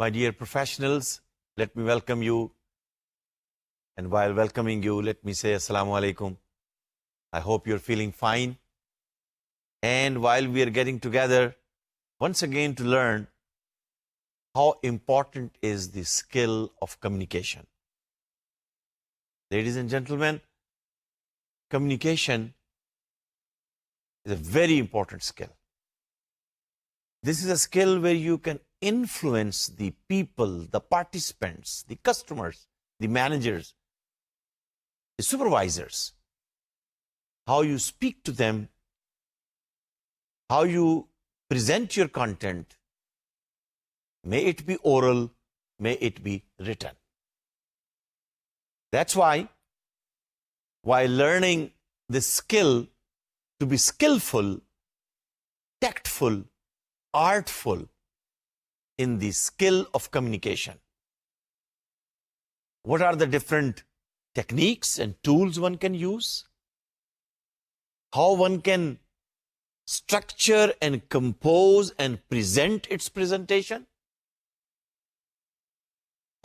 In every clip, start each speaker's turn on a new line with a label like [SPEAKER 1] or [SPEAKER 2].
[SPEAKER 1] My dear professionals, let me welcome you. And while welcoming you, let me say Assalamu alaikum. I hope you're feeling fine. And while we are getting together once again to learn how important is the skill of communication. Ladies and gentlemen, communication is a very important skill. This is a skill where you can influence the people, the participants, the customers, the managers, the supervisors, how you speak to them, how you present your content, may it be oral, may it be written. That's why, while learning the skill to be skillful, tactful, artful in the skill of communication, what are the different techniques and tools one can use? How one can structure and compose and present its presentation?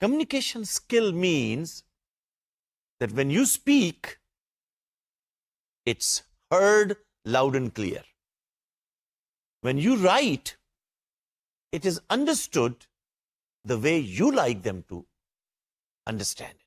[SPEAKER 1] Communication skill means that when you speak, it's heard loud and clear. When you write, it is understood the way you like them to understand it.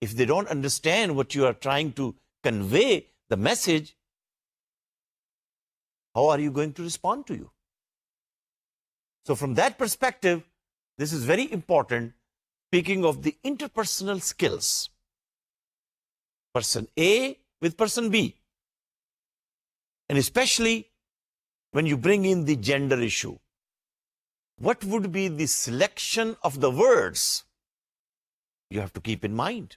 [SPEAKER 1] if they don't understand what you are trying to convey, the message, how are you going to respond to you? So from that perspective, this is very important. Speaking of the interpersonal skills, person A with person B, and especially when you bring in the gender issue, what would be the selection of the words you have to keep in mind?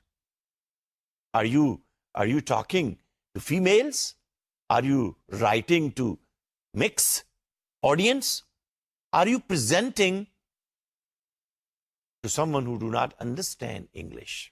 [SPEAKER 1] Are you talking to females? Are you writing to mixed audience? Are you presenting to someone who do not understand English?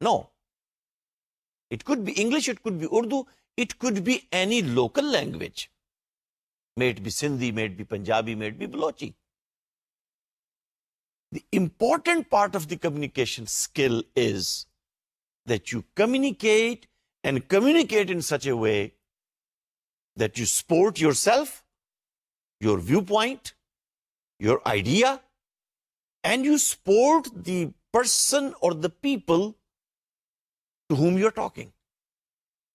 [SPEAKER 1] No. It could be English, it could be Urdu, it could be any local language. May it be Sindhi, may it be Punjabi, may it be Balochi. The important part of the communication skill is that you communicate and communicate in such a way that you support yourself, your viewpoint, your idea, and you support the person or the people to whom you're talking.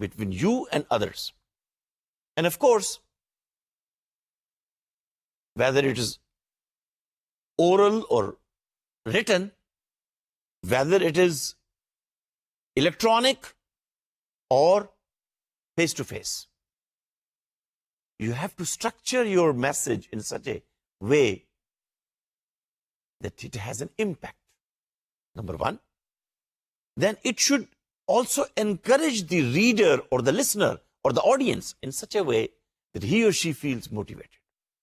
[SPEAKER 1] between you and others. And of course, whether it is oral or written, whether it is electronic or face-to-face, you have to structure your message in such a way that it has an impact. Number one. Then it should also encourage the reader or the listener or the audience in such a way that he or she feels motivated.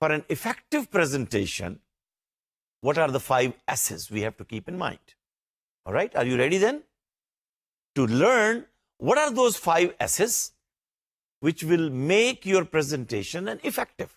[SPEAKER 1] for an effective presentation, what are the 5 S's we have to keep in mind? All right, are you ready then to learn what are those 5 S's which will make your presentation an effective?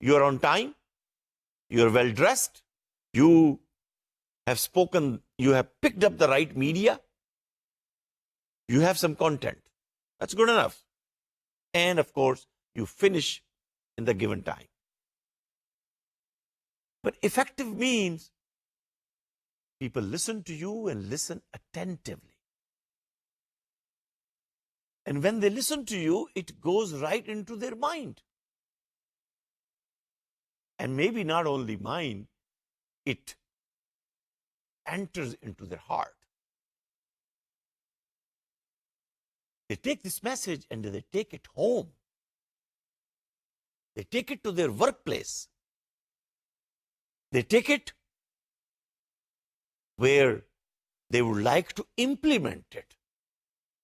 [SPEAKER 1] you are on time, you are well dressed, you have spoken, you have picked up the right media, you have some content. That's good enough. And of course, you finish in the given time. But effective means people listen to you and listen attentively. And when they listen to you, it goes right into their mind. And maybe not only mind, it enters into their heart. They take this message and they take it home. They take it to their workplace. they take it where they would like to implement it.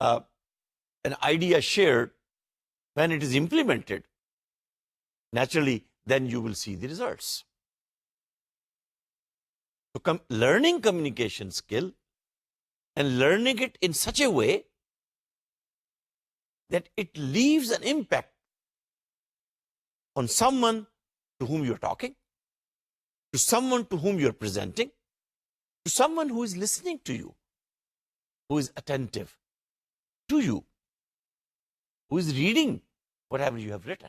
[SPEAKER 1] an idea shared, when it is implemented, naturally, then you will see the results. So learning communication skill and learning it in such a way that it leaves an impact on someone to whom you're talking, to someone to whom you're presenting, to someone who is listening to you, who is attentive to you, who is reading whatever you have written.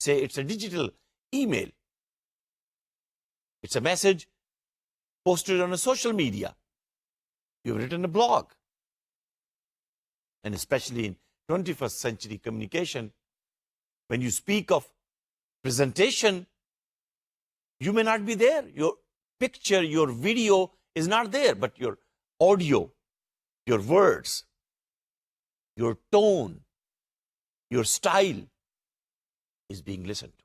[SPEAKER 1] Say it's a digital email. It's a message posted on a social media. You've written a blog. And especially in 21st century communication, when you speak of presentation, you may not be there. Your picture, your video is not there, but your audio, your words, your tone, your style is being listened to.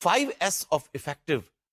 [SPEAKER 1] 5S of effective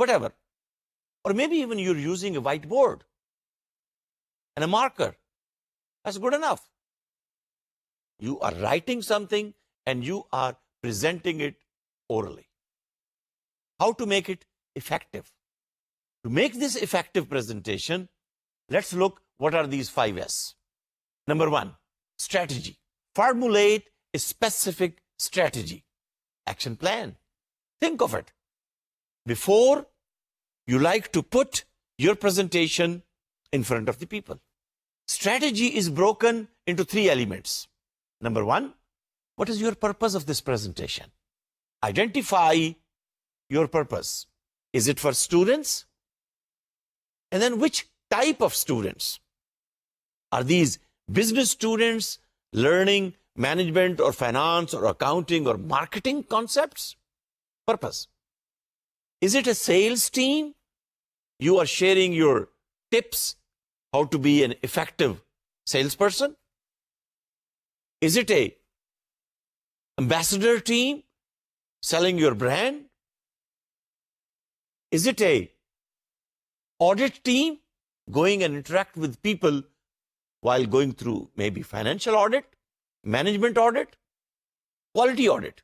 [SPEAKER 1] whatever, or maybe even you're using a whiteboard and a marker. That's good enough. You are writing something and you are presenting it orally. How to make it effective? To make this effective presentation, let's look what are these 5S. Number 1, strategy. Formulate a specific strategy. Action plan. Think of it. Before you like to put your presentation in front of the people. Strategy is broken into 3 elements. Number 1, what is your purpose of this presentation? Identify your purpose. Is it for students? And then which type of students? Are these business students learning management or finance or accounting or marketing concepts? Purpose. Is it a sales team? You are sharing your tips how to be an effective salesperson? Is it a ambassador team selling your brand? Is it a audit team going and interact with people while going through maybe financial audit, management audit, quality audit?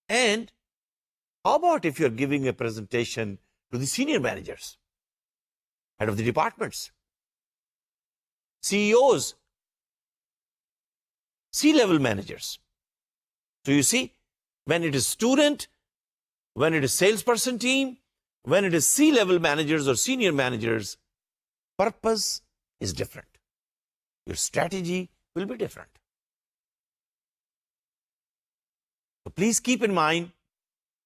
[SPEAKER 1] And how about if you're giving a presentation to the senior managers, head of the departments, CEOs, C-level managers? So you see, when it is student, when it is salesperson team, when it is C-level managers or senior managers, purpose is different. Your strategy will be different. So please keep in mind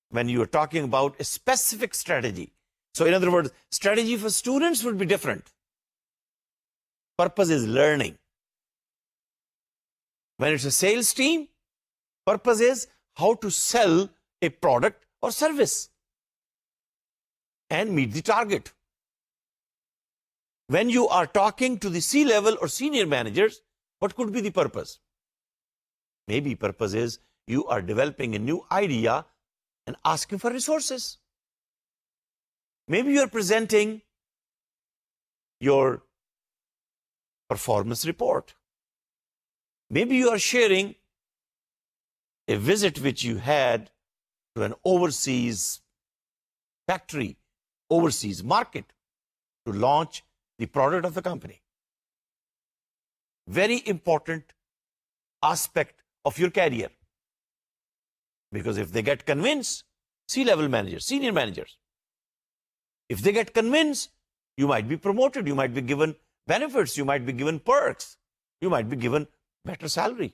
[SPEAKER 1] when you are talking about a specific strategy. So in other words, strategy for students would be different. Purpose is learning. When it's a sales team, purpose is how to sell a product or service and meet the target. When you are talking to the C-level or senior managers, what could be the purpose? Maybe purpose is you are developing a new idea and asking for resources. Maybe you are presenting your performance report. Maybe you are sharing a visit which you had to an overseas factory, overseas market to launch the product of the company. Very important aspect of your career. Because if they get convinced, C-level managers, senior managers, if they get convinced, you might be promoted, you might be given benefits, you might be given perks, you might be given better salary.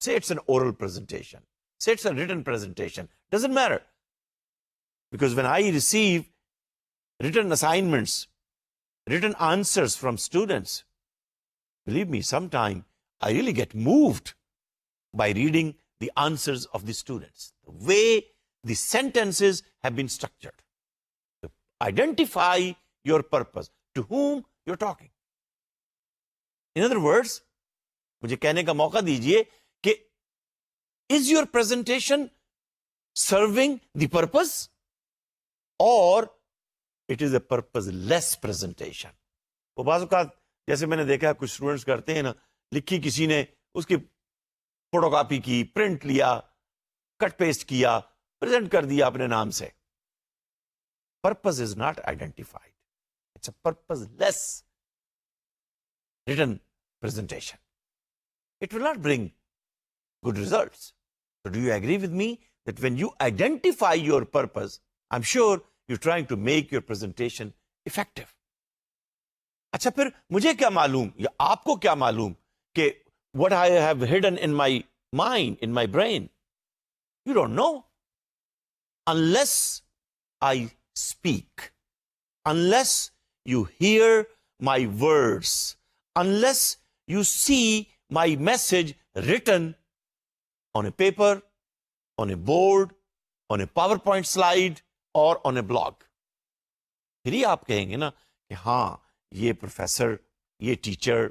[SPEAKER 1] say it's an oral presentation, say it's a written presentation, doesn't matter. Because when I receive written assignments, written answers from students, believe me, sometime I really get moved by reading the answers of the students, the way the sentences have been structured. To identify your purpose, to whom you're talking. In other words, مجھے کہنے کا موقع دیجئے کہ is your presentation serving the purpose or it is a purposeless presentation. وہ بعض اوقات جیسے میں نے دیکھا کچھ اسٹوڈنٹس کرتے ہیں نا، لکھی کسی نے، اس کی فوٹو کاپی کی، پرنٹ لیا، کٹ پیسٹ کیا، پریزنٹ کر دیا اپنے نام سے. Purpose is not identified. It's a purposeless written presentation. It will not bring good results. So do you agree with me that when you identify your purpose, I'm sure you're trying to make your presentation effective. اچھا پھر مجھے کیا معلوم یا آپ کو کیا معلوم کہ what I have hidden in my mind, in my brain? You don't know. Unless I speak, unless you hear my words, unless you see my message written on a paper, on a board, on a PowerPoint slide, or on a blog. پھر ہی آپ کہیں گے نا کہ ہاں یہ professor, یہ teacher,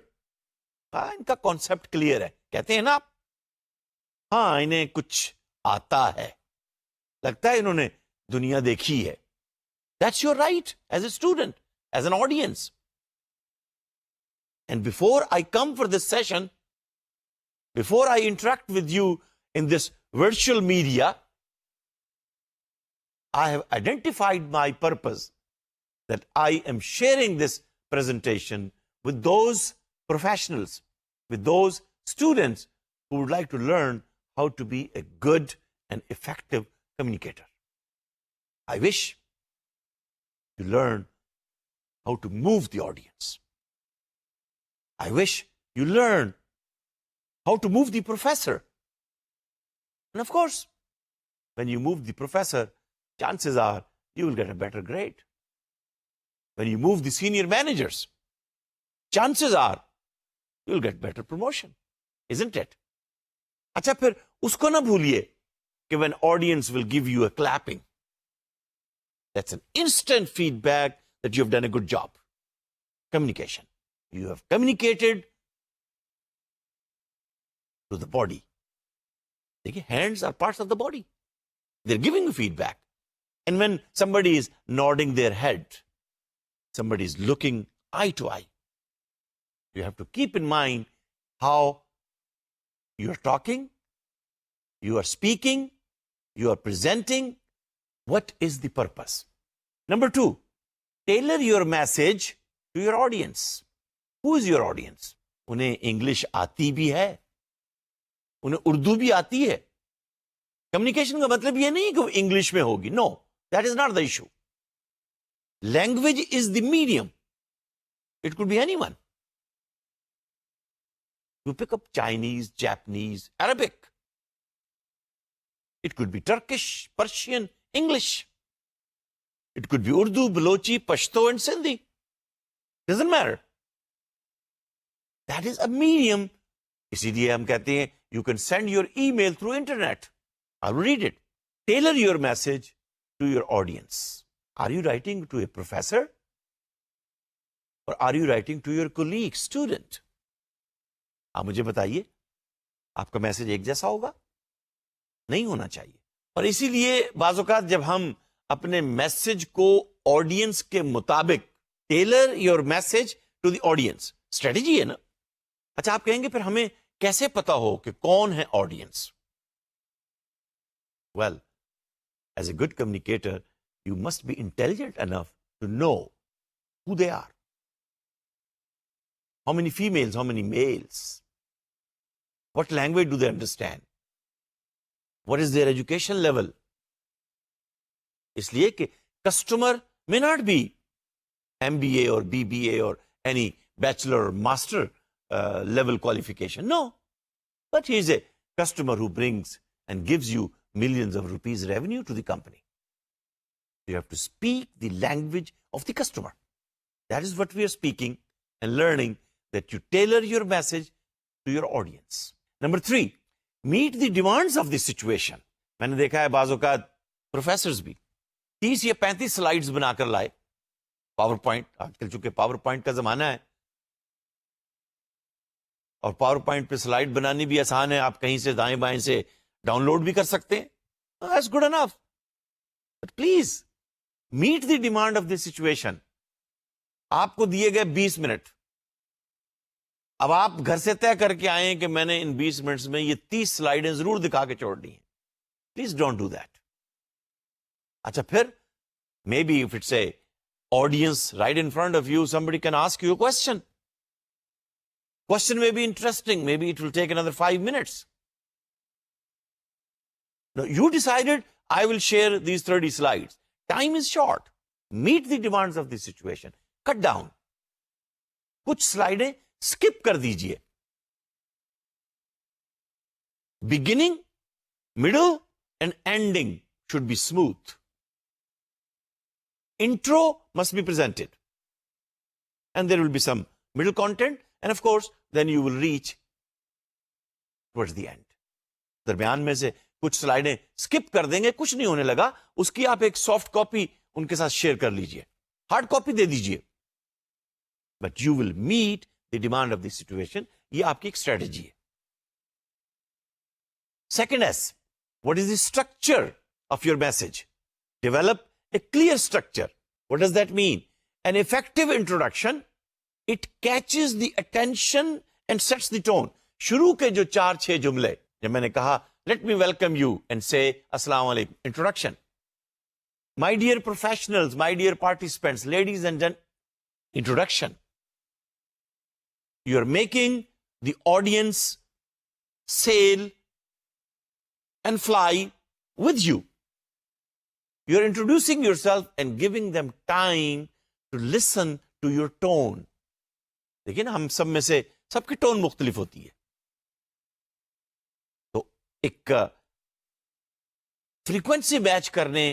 [SPEAKER 1] ان کا کانسیپٹ کلیئر ہے. کہتے ہیں نا آپ، ہاں انہیں کچھ آتا ہے، لگتا ہے انہوں نے دنیا دیکھی ہے. That's your right as a student, as an audience. And before I come for this session, before I interact with you in this virtual media, I have identified my purpose, that I am sharing this presentation with those professionals, with those students who would like to learn how to be a good and effective communicator. I wish you learn how to move the audience. I wish you learn how to move the professor. And of course, when you move the professor, chances are you will get a better grade. When you move the senior managers, chances are you will get better promotion. Isn't it? اچھا پھر اس کو نہ بھولیے کہ when audience will give you a clapping, that's an instant feedback that you have done a good job. Communication. You have communicated to the body. Hands are parts of the body. They're giving you feedback. And when somebody is nodding their head, somebody is looking eye to eye, you have to keep in mind how you are talking, you are speaking, you are presenting. What is the purpose? Number 2, tailor your message to your audience. Who is your audience? انہیں English آتی بھی ہے، انہیں اردو بھی آتی ہے. Communication کا مطلب یہ نہیں کہ وہ انگلش میں ہوگی. No, that is not the issue. Language is the medium. It could be any one. You pick up Chinese, Japanese, Arabic. It could be Turkish, Persian, English. It could be Urdu, Balochi, Pashto and Sindhi. Doesn't matter. That is a medium. اسی لیے ہم کہتے ہیں you can send your email through internet. I'll read it. Tailor your message to your audience. Are you writing to a professor? Or are you writing to your colleague, student? آپ مجھے بتائیے، آپ کا میسج ایک جیسا ہوگا؟ نہیں ہونا چاہیے. اور اسی لیے بعض اوقات جب ہم اپنے میسج کو آڈینس کے مطابق، tailor your message to the audience, strategy ہے نا. اچھا آپ کہیں گے پھر ہمیں کیسے پتا ہو کہ کون ہے audience? Well, as a good communicator you must be intelligent enough to know who they are. How many females, how many males, what language do they understand, what is their education level. اس لیے کہ customer may not be MBA or BBA or any bachelor or master level qualification. No, but he is a customer who brings and gives you millions of rupees revenue to the company. You have to speak the language of the customer. That is what we are speaking and learning, that you tailor your message to your audience. Number 3, meet the demands of the situation. میں نے دیکھا ہے بعض اوقات professors بھی 30 یا 35 slides بنا کر لائے. پاور پوائنٹ، آج کل چونکہ پاور پوائنٹ کا زمانہ ہے اور پاور پوائنٹ پہ سلائیڈ بنانی بھی آسان ہے، آپ کہیں سے دائیں بائیں سے ڈاؤن لوڈ بھی کر سکتے ہیں. That's good enough. But please meet the demand of the situation. آپ کو دیے گئے 20 منٹ، اب آپ گھر سے طے کر کے آئیں کہ میں نے ان 20 منٹس میں یہ 30 سلائیڈیں ضرور دکھا کے چھوڑنی ہیں. Please don't do that. اچھا پھر maybe if it's a audience right in front of you, somebody can ask you a question. Question may be interesting, maybe it will take another 5 minutes. No, you decided I will share these 30 slides. Time is short. Meet the demands of the situation. Cut down. کچھ سلائڈیں skip کر دیجئے. Beginning, middle and ending should be smooth. Intro must be presented. And there will be some middle content, and of course, then you will reach towards the end. درمیان میں سے کچھ سلائڈیں skip کر دیں گے, کچھ نہیں ہونے لگا, اس کی آپ ایک سافٹ کاپی ان کے ساتھ شیئر کر لیجئے, ہارڈ کاپی دے دیجئے. But you will meet the demand of the situation. یہ آپ کی ایک اسٹریٹجی ہے. Second S, what is the structure of your message? Develop a clear structure. What does that mean? An effective introduction, it catches the attention and sets the tone. شروع کے جو 4-6 جملے, جب میں نے کہا let me welcome you and say Assalamu alaikum, introduction. My dear professionals, my dear participants, ladies and gentlemen, introduction. You are making the audience sail and fly with you. You are introducing yourself and giving them time to listen to your tone. دیکھیں نا, ہم سب میں سے سب کی tone مختلف ہوتی ہے, تو ایک فریکوینسی میچ کرنے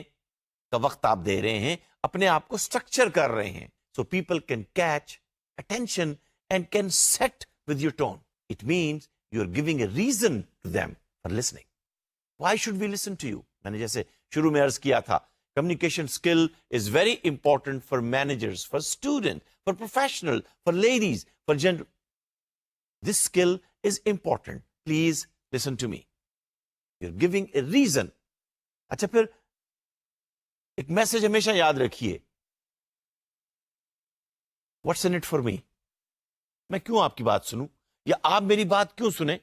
[SPEAKER 1] کا وقت آپ دے رہے ہیں, اپنے آپ کو اسٹرکچر کر رہے ہیں, so people can catch attention and can set with your tone. It means you are giving a reason to them for listening. Why should we listen to you? میں نے جیسے شروع میں عرض کیا تھا, communication skill is very important for managers, for students, for professionals, for ladies, for gender. This skill is important. Please listen to me. You're giving a reason. اچھا پھر ایک میسج ہمیشہ یاد رکھیے, What's in it for me? میں کیوں آپ کی بات سنوں, یا آپ میری بات کیوں سنیں؟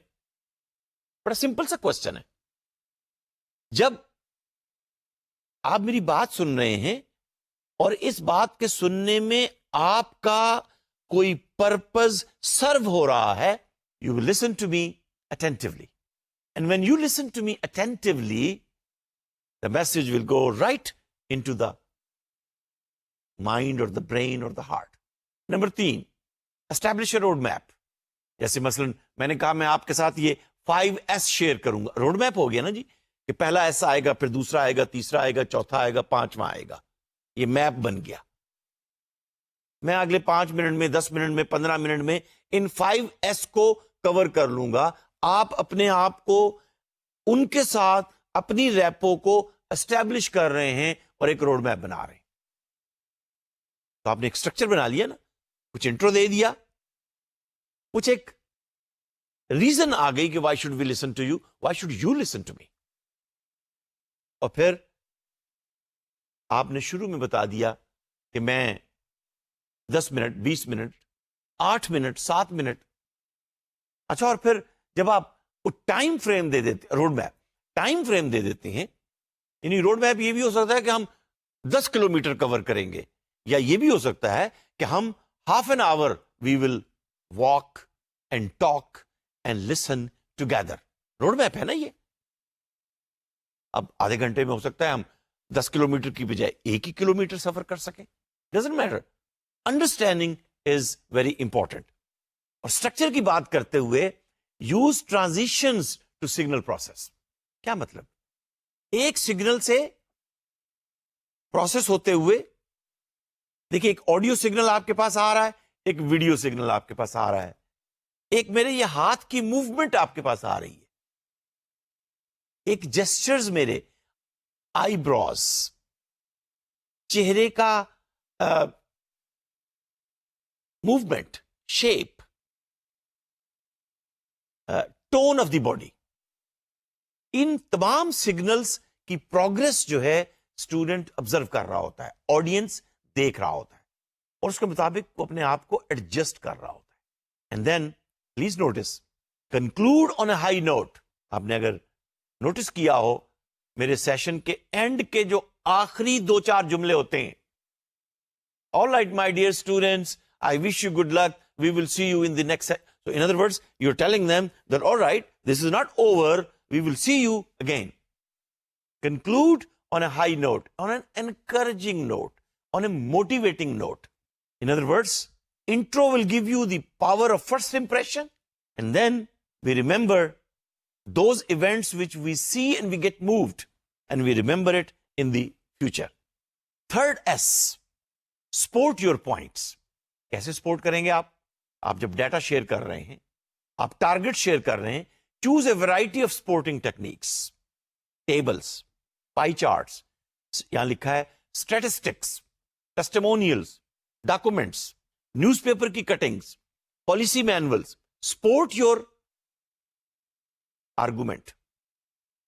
[SPEAKER 1] بڑا سمپل سا کوشچن ہے. جب آپ میری بات سن رہے ہیں اور اس بات کے سننے میں آپ کا کوئی پرپز سرو ہو رہا ہے, you will listen to me attentively. And when you listen to me attentively, the message will go right into the mind or the brain or the heart. Number 3, establish a road map. جیسے مثلا میں نے کہا میں آپ کے ساتھ یہ 5S شیئر کروں گا. روڈ میپ ہو گیا نا جی, کہ پہلا ایسا آئے گا, پھر دوسرا آئے گا, تیسرا آئے گا, چوتھا آئے گا, پانچواں آئے گا. یہ میپ بن گیا. میں اگلے 5 منٹ میں, 10 منٹ میں, 15 منٹ میں ان 5S کو کور کر لوں گا. آپ اپنے آپ کو ان کے ساتھ اپنی ریپو کو اسٹیبلش کر رہے ہیں اور ایک روڈ میپ بنا رہے ہیں. تو آپ نے ایک اسٹرکچر بنا لیا نا, کچھ انٹرو دے دیا, کچھ ایک ریزن آ گئی کہ why should we listen to you, why should you listen to me. اور پھر آپ نے شروع میں بتا دیا کہ میں 10 منٹ, 20 منٹ, 8 منٹ, 7 منٹ. اچھا, اور پھر جب آپ ٹائم فریم دے دیتے, روڈ میپ ٹائم فریم دے دیتے ہیں, یعنی روڈ میپ یہ بھی ہو سکتا ہے کہ ہم 10 کلومیٹر کور کریں گے, یا یہ بھی ہو سکتا ہے کہ ہم half an hour we will walk and talk and listen together. Road map ہے نا یہ. اب آدھے گھنٹے میں ہو سکتا ہے ہم 10 کلومیٹر کی بجائے 1 ہی کلومیٹر سفر کر سکیں. Doesn't matter. Understanding is very important. اور اسٹرکچر کی بات کرتے ہوئے use transitions to signal process. کیا مطلب؟ ایک سگنل سے پروسیس ہوتے ہوئے دیکھیے ایک آڈیو سگنل آپ کے پاس آ رہا ہے, ایک ویڈیو سگنل آپ کے پاس آ رہا ہے, ایک میرے یہ ہاتھ کی موومنٹ آپ کے پاس آ رہی ہے, ایک جسچرز میرے آئی براز, چہرے کا movement, shape, tone of the body, ان تمام سگنلز کی پروگرس جو ہے اسٹوڈنٹ آبزرو کر رہا ہوتا ہے, آڈینس دیکھ رہا ہوتا ہے, اور اس کے مطابق وہ اپنے آپ کو ایڈجسٹ کر رہا ہوتا ہے. And then please notice, conclude on a high note. آپ نے اگر نوٹس کیا ہو میرے سیشن کے اینڈ کے جو آخری 2-4 جملے ہوتے ہیں, all right my dear students, I wish you good luck, we will see you in the next so in other words you're telling them that all right, this is not over, we will see you again. Conclude on a high note, on an encouraging note, on a motivating note. In other words, intro will give you the power of first impression, and then we remember those events which we see and we get moved, and we remember it in the future. Third S, support your points. کیسے support کریں گے آپ جب data share کر رہے ہیں, آپ target share کر رہے ہیں, choose a variety of supporting techniques, tables, pi charts, یہاں لکھا ہے اسٹیٹسٹکس, ٹیسٹیمونیلز, ڈاکومنٹس, نیوز پیپر کی cuttings, policy manuals. Support your argument,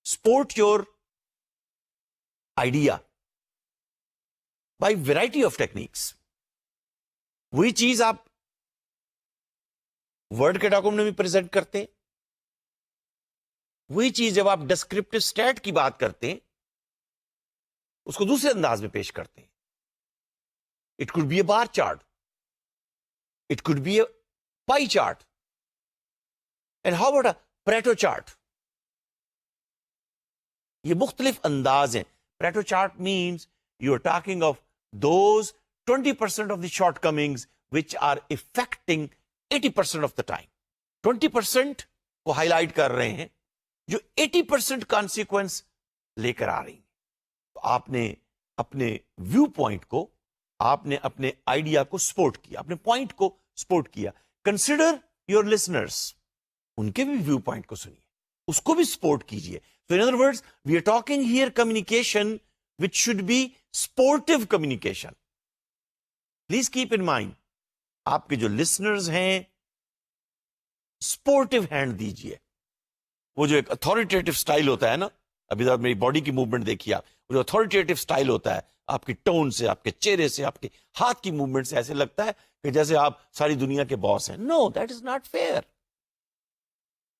[SPEAKER 1] support your idea by variety of techniques. وہی چیز آپ ورڈ کے ڈاکومنٹ میں بھی پریزنٹ کرتے ہیں, وہی چیز جب آپ ڈسکرپٹیو اسٹیٹ کی بات کرتے ہیں اس کو دوسرے انداز میں پیش کرتے ہیں. It could be a bar chart, it could be a pie chart, and how about a Pareto chart. یہ مختلف انداز ہیں. Pareto chart means you are talking of those 20% of the shortcomings which are affecting 80% of the time. 20% کو high light کر رہے ہیں جو 80% consequence لے کر آ رہی ہیں. تو آپ نے اپنے ویو پوائنٹ کو, آپ نے اپنے آئیڈیا کو سپورٹ کیا, اپنے پوائنٹ کو سپورٹ کیا. کنسیڈر یور لسنرس, ان کے بھی ویو پوائنٹ کو سنیے, اس کو بھی سپورٹ کیجیے. So in other words, we are talking here communication which should be sportive communication. Please keep in mind, آپ کے جو لسنرز ہیں سپورٹو ہینڈ دیجیے. وہ جو ایک اتھارٹیٹو سٹائل ہوتا ہے نا, ابھی آپ میری باڈی کی موومنٹ دیکھیے, آپ وہ جو اتھارٹیٹو سٹائل ہوتا ہے, آپ کے ٹون سے, آپ کے چہرے سے, آپ کے ہاتھ کی موومنٹ سے ایسے لگتا ہے کہ جیسے آپ ساری دنیا کے باس ہیں. No, that is not fair.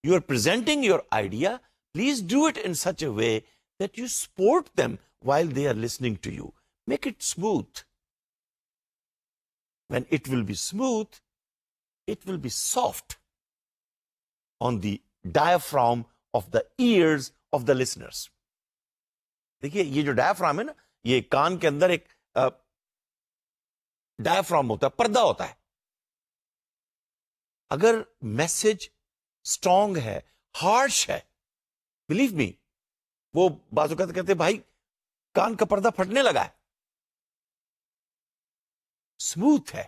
[SPEAKER 1] You are presenting your idea, please do it in such a way that you support them while they are listening to you. Make it smooth. When it will be smooth, it will be soft on the diaphragm of the ears of the listeners. دیکھیے یہ جو diaphragm ہے نا, یہ کان کے اندر ایک diaphragm ہوتا ہے, پردہ ہوتا ہے. اگر میسج اسٹرانگ ہے, ہارش ہے, بلیو می, وہ بعض اوقات کہتے ہیں بھائی کان کا پردہ پھٹنے لگا ہے. اسموتھ ہے.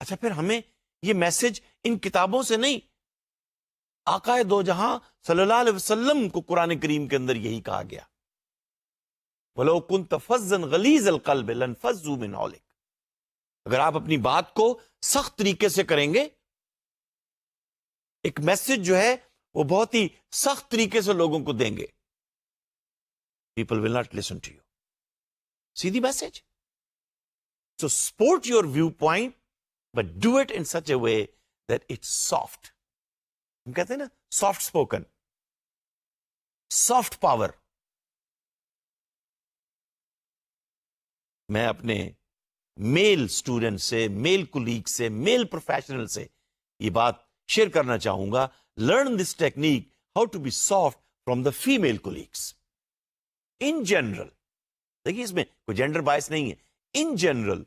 [SPEAKER 1] اچھا پھر ہمیں یہ میسج ان کتابوں سے نہیں, آقا دو جہاں صلی اللہ علیہ وسلم کو قرآن کریم کے اندر یہی کہا گیا, وَلَوْ كُنْتَ فَظًّا غَلِيظَ الْقَلْبِ لَانفَضُّوا مِنْ حَوْلِكَ. اگر آپ اپنی بات کو سخت طریقے سے کریں گے, ایک میسج جو ہے وہ بہت ہی سخت طریقے سے لوگوں کو دیں گے, people will not listen to you. See the message? So support your viewpoint, but do it in such a way that it's soft. ہم کہتے ہیں نا soft spoken, soft power. میں اپنے میل اسٹوڈنٹ سے, میل کولیگ سے, میل پروفیشنل سے یہ بات شیئر کرنا چاہوں گا. Learn this technique how to be soft from the female colleagues. In general, دیکھیے اس میں کوئی جینڈر بائس نہیں ہے. In general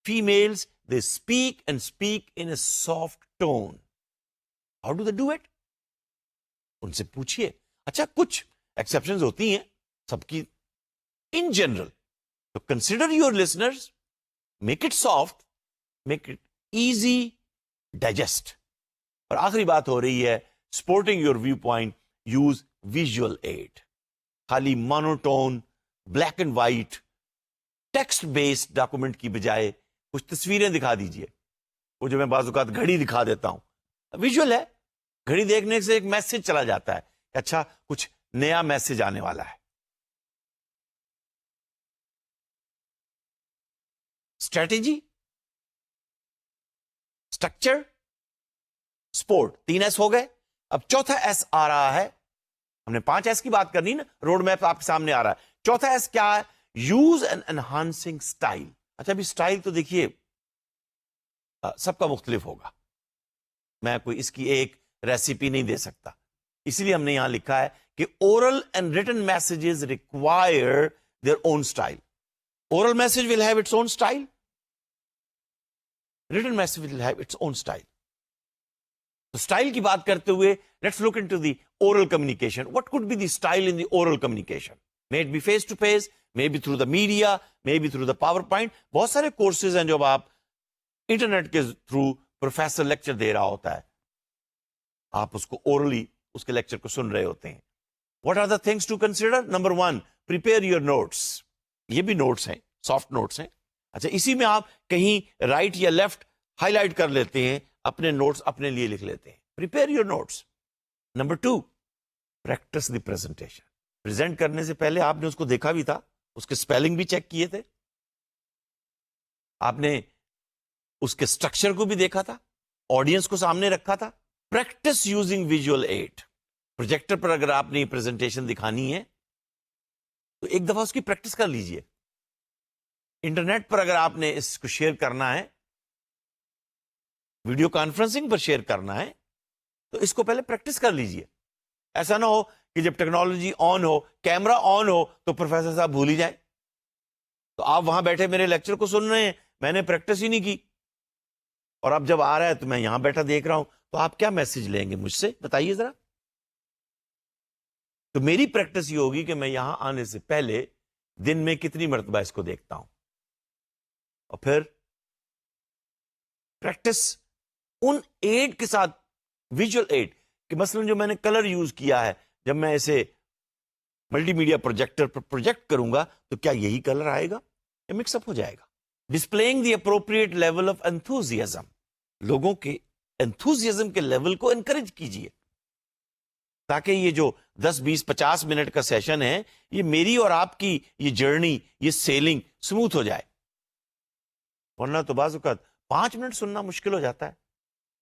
[SPEAKER 1] females, they speak and speak in a soft tone. How do they do it? ان سے پوچھئے. اچھا کچھ exceptions ہوتی ہیں, سب کی in general. So consider your listeners, make it soft, make it easy, digest. اور آخری بات ہو رہی ہے supporting your viewpoint, use visual aid. خالی monotone black and white text based document کی بجائے کچھ تصویریں دکھا دیجئے. وہ جو میں بعض اوقات گھڑی دکھا دیتا ہوں, ویژول ہے, گھڑی دیکھنے سے ایک میسج چلا جاتا ہے کہ اچھا کچھ نیا میسج آنے والا ہے. اسٹریٹجی, اسٹرکچر, سپورٹ, 3 ایس ہو گئے. اب چوتھا ایس آ رہا ہے. ہم نے 5 ایس کی بات کرنی نا, روڈ میپ آپ کے سامنے آ رہا ہے. چوتھا ایس کیا ہے؟ Use and enhancing style. اچھا ابھی اسٹائل تو دیکھیے سب کا مختلف ہوگا, میں کوئی اس کی ایک ریسیپی نہیں دے سکتا. اسی لیے ہم نے یہاں لکھا ہے کہ oral and written messages require their own style. Oral message will have its own style, written message will have its own style. Style کی بات کرتے ہوئے let's look into the oral communication. What could be the style in the oral communication? May it be face to face, may be through the media, may be through the PowerPoint. بہت سارے courses ہیں جو آپ internet کے through professor lecture دے رہا ہوتا ہے, آپ اس کو اورلی اس کے لیکچر کو سن رہے ہوتے ہیں. What are the things to consider? Number 1, prepare your notes. یہ بھی نوٹس ہیں, سافٹ نوٹس ہیں. اچھا اسی میں آپ کہیں رائٹ یا لیفٹ ہائی لائٹ کر لیتے ہیں, اپنے نوٹس اپنے لیے لکھ لیتے ہیں. Prepare your notice. Number 2, practice the presentation. Present کرنے سے پہلے آپ نے اس کو دیکھا بھی تھا, اس کے اسپیلنگ بھی چیک کیے تھے, آپ نے اس کے اسٹرکچر کو بھی دیکھا تھا, آڈینس کو سامنے رکھا تھا. Practice using visual aid. Projector پر اگر آپ نے پریزنٹیشن دکھانی ہے تو ایک دفعہ اس کی پریکٹس کر لیجئے. انٹرنیٹ پر اگر آپ نے اس کو شیئر کرنا ہے, ویڈیو کانفرنسنگ پر شیئر کرنا ہے, تو اس کو پہلے پریکٹس کر لیجئے. ایسا نہ ہو کہ جب ٹیکنالوجی آن ہو, کیمرہ آن ہو, تو پروفیسر صاحب بھول ہی جائے. تو آپ وہاں بیٹھے میرے لیکچر کو سن رہے ہیں, میں نے پریکٹس ہی نہیں کی, اور اب جب آ رہا ہے تو میں یہاں بیٹھا دیکھ رہا ہوں, تو آپ کیا میسج لیں گے مجھ سے بتائیے ذرا. تو میری پریکٹس یہ ہوگی کہ میں یہاں آنے سے پہلے دن میں کتنی مرتبہ اس کو دیکھتا ہوں, اور پھر پریکٹس ان ایڈ کے ساتھ, ویژول ایڈ, کہ مثلا جو میں نے کلر یوز کیا ہے, جب میں اسے ملٹی میڈیا پروجیکٹر پر پروجیکٹ کروں گا تو کیا یہی کلر آئے گا یا مکس اپ ہو جائے گا. Displaying the appropriate level of enthusiasm. لوگوں کے انتھوزیازم کے لیول کو انکریج کیجیے, تاکہ یہ جو 10 20 50 منٹ کا سیشن ہے, یہ میری اور آپ کی یہ جرنی, یہ سیلنگ سموتھ ہو جائے. ورنہ تو بعض اوقات 5 منٹ سننا مشکل ہو جاتا ہے.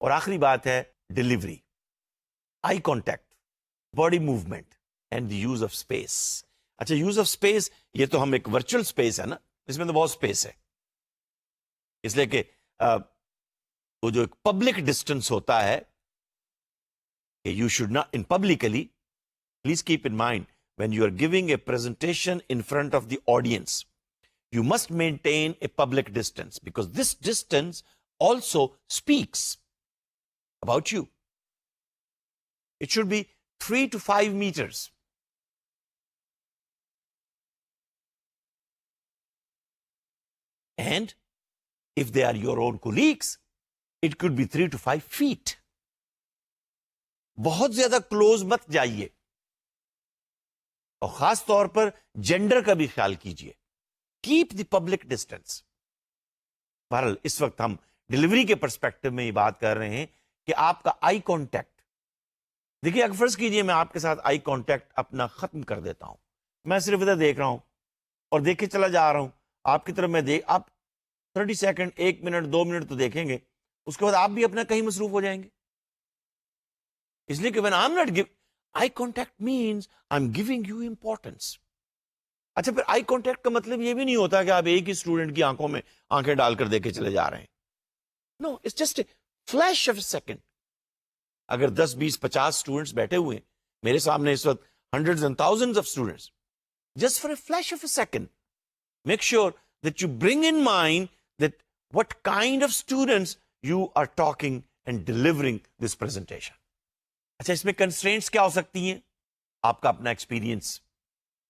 [SPEAKER 1] اور آخری بات ہے delivery, eye contact, body movement and the use of space. اچھا یوز آف اسپیس, یہ تو ہم ایک ورچوئل اسپیس ہے نا, اس میں تو بہت اسپیس ہے, اس لیے کہ وہ جو ایک پبلک ڈسٹینس ہوتا ہے, you should not in publicly, please keep in mind when you are giving a presentation in front of the audience, you must maintain a public distance, because this distance also speaks about you. It should be 3 to 5 meters. And if they are your own colleagues, it could be 3 to 5 feet. بہت زیادہ close مت جائیے, اور خاص طور پر gender کا بھی خیال کیجیے. Keep the public distance. بہرحال اس وقت ہم ڈلیوری کے پرسپیکٹو میں یہ بات کر رہے ہیں کہ آپ کا آئی کانٹیکٹ. دیکھیے اگر فرض کیجیے میں آپ کے ساتھ آئی کانٹیکٹ اپنا ختم کر دیتا ہوں, میں صرف ادھر دیکھ رہا ہوں اور دیکھے چلا جا رہا ہوں آپ کی طرف, میں آپ 30 سیکنڈ, 1 منٹ 2 منٹ تو دیکھیں گے, اس کے بعد آپ بھی اپنا کہیں مصروف ہو جائیں گے. اس لیے کہ when I'm not giving eye contact means I'm giving you importance. اچھا پھر آئی کانٹیکٹ کا مطلب یہ بھی نہیں ہوتا کہ آپ ایک ہی اسٹوڈنٹ کی آنکھوں میں آنکھیں ڈال کر دیکھے چلے جا رہے ہیں. No, it's just a flash of a second. اگر 10 20 50 اسٹوڈنٹس بیٹھے ہوئے ہیں میرے سامنے اس وقت, hundreds and thousands of students, just for a flash of a second make sure that you bring in mind that what kind of students you are talking and delivering this presentation. اچھا اس میں constraints کیا ہو سکتی ہیں؟ آپ کا اپنا experience,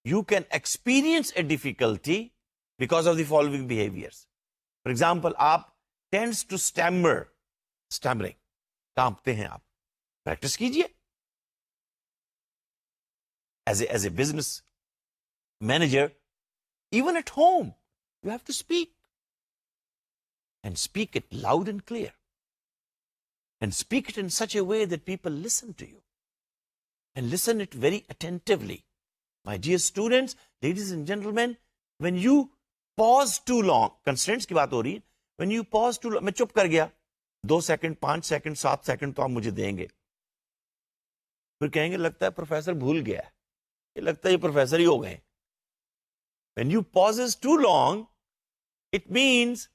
[SPEAKER 1] you can experience a difficulty because of the following behaviors. For example, آپ tends to stammering, کانپتے ہیں آپ. پریکٹس کیجئے. As a business manager, even at home, you have to speak. And speak it loud and clear. And speak it in such a way that people listen to you. And listen it very attentively. My dear students, ladies and gentlemen, when you pause too long, constraints کی بات ہو رہی ہے, when you pause too long, میں چپ کر گیا, 2 second, 5 second, 7 second تو آپ مجھے دیں گے. پھر کہیں گے لگتا ہے پروفیسر بھول گیا ہے, یہ لگتا ہے یہ پروفیسر ہی ہو گئے. When you pauses too long, it means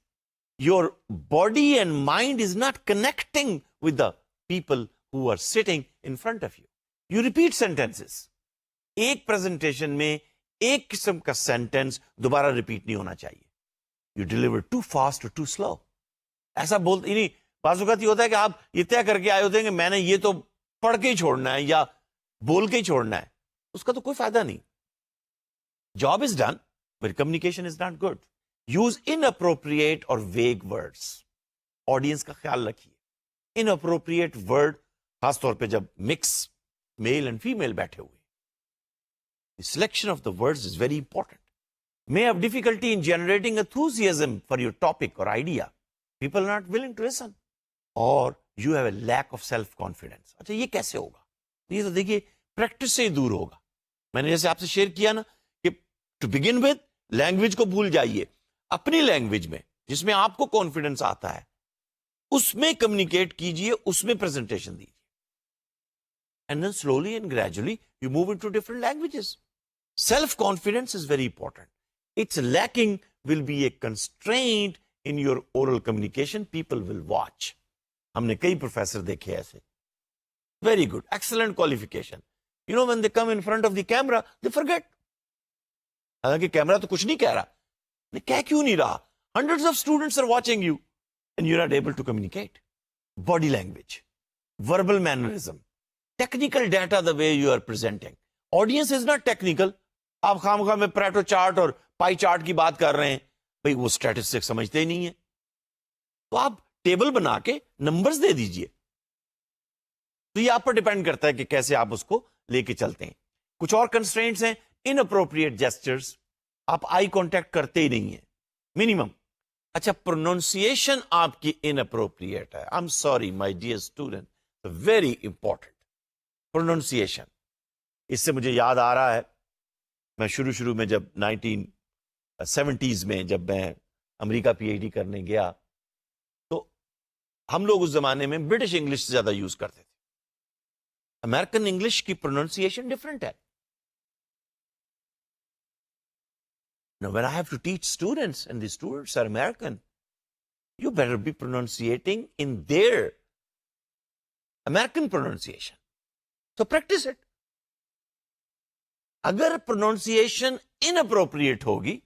[SPEAKER 1] your body and mind is not connecting with the people who are sitting in front of you. You repeat sentences. ایک پریزنٹیشن میں ایک قسم کا سینٹینس دوبارہ ریپیٹ نہیں ہونا چاہیے. You deliver too fast or too slow. ایسا بولتے نہیں. بعض اوقات یہ ہوتا ہے کہ آپ یہ طے کر کے آئے ہوتے ہیں کہ میں نے یہ تو پڑھ کے ہی چھوڑنا ہے یا بول کے ہی چھوڑنا ہے. اس کا تو کوئی فائدہ نہیں. Job is done, but communication is not good. Use inappropriate or vague words. Audience کا خیال رکھیے. Inappropriate word, خاص طور پہ جب mix male and female بیٹھے ہوئے. The selection of the words is very important. May have difficulty in generating enthusiasm for your topic or idea. People are not willing to listen. Or you have a lack of self-confidence. اچھا یہ کیسے ہوگا؟ یہ تو دیکھیے practice سے ہی دور ہوگا. میں نے جیسے آپ سے شیئر کیا نا کہ ٹو بگن ود لینگویج کو بھول جائیے. اپنی لینگویج میں جس میں آپ کو کانفیڈنس آتا ہے اس میں کمیونیکیٹ کیجئے, اس میں پریزنٹیشن دیجیے. And then slowly and gradually you move into different languages. Self-confidence is very important. Its lacking will be a constraint in your oral communication. People will watch. ہم نے کئی پروفیسر دیکھے ایسے. Very good, excellent qualification. You know, when they come in front of the camera, they forget. حالانکہ camera تو کچھ نہیں کہہ رہا. کہہ کیوں نہیں رہا؟ Hundreds of students are watching you and you're not able to communicate. Body language, verbal mannerism, technical data, the way you are presenting. Audience is not technical. آپ خواہ میں پریٹو چارٹ اور پائی چارٹ کی بات کر رہے ہیں, بھئی وہ اسٹیٹسٹک سمجھتے ہی نہیں ہیں. تو آپ ٹیبل بنا کے نمبرز دے دیجئے. تو یہ آپ پر ڈیپینڈ کرتا ہے کہ کیسے آپ اس کو لے کے چلتے ہیں. کچھ اور کنسٹرینٹس ہیں. inappropriate gestures. آپ آئی کانٹیکٹ کرتے ہی نہیں ہیں منیمم. اچھا پروننسیشن آپ کی inappropriate ہے. I'm sorry my dear student, very important. Pronunciation. اس سے مجھے یاد آ رہا ہے میں شروع میں جب 1970s میں جب میں امریکہ پی ایچ ڈی کرنے گیا تو ہم لوگ اس زمانے میں برٹش انگلش سے زیادہ یوز کرتے تھے. امریکن انگلش کی پروننسیشن ڈفرنٹ ہے. Now, when I have to teach students, and the students are American, you better be pronunciating in their American pronunciation. So practice it. اگر pronunciation inappropriate ہوگی,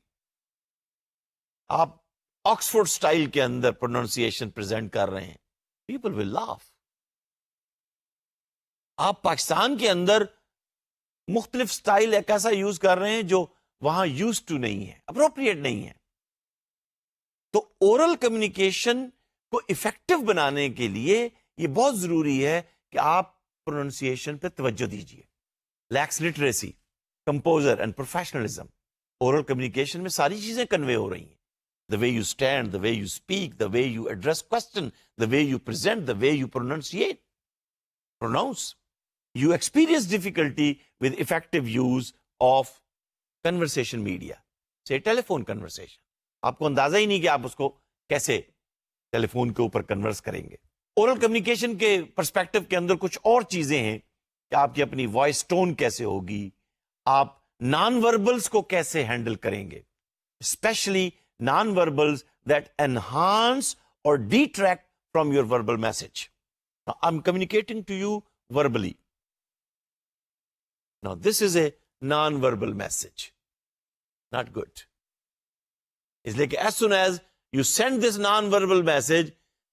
[SPEAKER 1] آپ Oxford style کے اندر pronunciation present کر رہے ہیں, people will laugh. آپ پاکستان کے اندر مختلف اسٹائل ایک ایسا یوز کر رہے ہیں جو وہاں یوز ٹو نہیں ہے, اپروپریٹ نہیں ہے. تو اورل کمیونیکیشن کو افیکٹو بنانے کے لیے یہ بہت ضروری ہے کہ آپ پروننسیشن پہ توجہ دیجیے. Lexis literacy, composure and professionalism. Oral communication میں ساری چیزیں کنوے ہو رہی ہیں. the way you stand, the way you speak, the way you address question, the way you present, the way you pronounce. You experience difficulty with effective use of conversation media. Say telephone conversation. آپ کو اندازہ ہی نہیں کہ آپ اس کو کیسے ٹیلی phone کے اوپر کنورس کریں گے. اورل کمیونیکیشن کے پرسپیکٹو کے اندر کچھ اور چیزیں ہیں کہ آپ کی اپنی وائس ٹون کیسے ہوگی, آپ نان وربلس کو کیسے ہینڈل کریں گے, especially nonverbals that enhance or detract from your verbal message. I am communicating to you verbally. Now this is a non-verbal message. Not good. It's like as soon as you send this non-verbal message,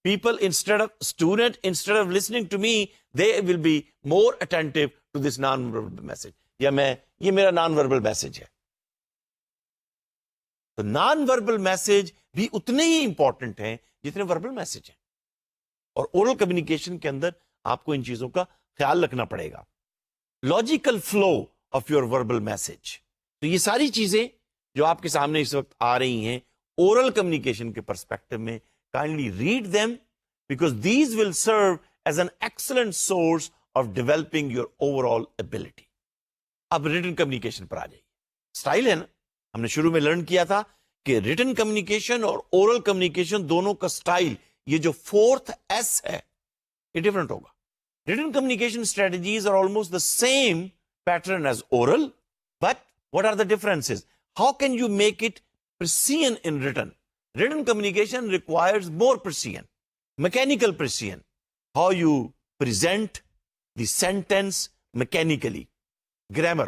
[SPEAKER 1] people instead of listening to me, they will be more attentive to this non-verbal message. یا یہ میرا non verbal message ہے. تو non verbal message بھی اتنے ہی important ہیں جتنے verbal message ہیں. اور اورل کمیونیکیشن کے اندر آپ کو ان چیزوں کا خیال رکھنا پڑے گا. Logical flow of your verbal message. تو یہ ساری چیزیں جو آپ کے سامنے اس وقت آ رہی ہیں اورل کمیونیکیشن کے پرسپیکٹو میں, kindly read them because these will serve as an excellent source of developing your overall ability. اب ریٹن کمیونیکیشن پر آ جائیے. اسٹائل ہے نا, ہم نے شروع میں لرن کیا تھا کہ ریٹن کمیونیکیشن اور اورل کمیونیکیشن دونوں کا اسٹائل, یہ جو فورتھ ایس ہے, یہ ڈفرنٹ ہوگا. Written communication strategies are almost the same pattern as oral, but what are the differences? How can you make it precision in written? Written communication requires more precision, mechanical precision. How you present the sentence mechanically. Grammar,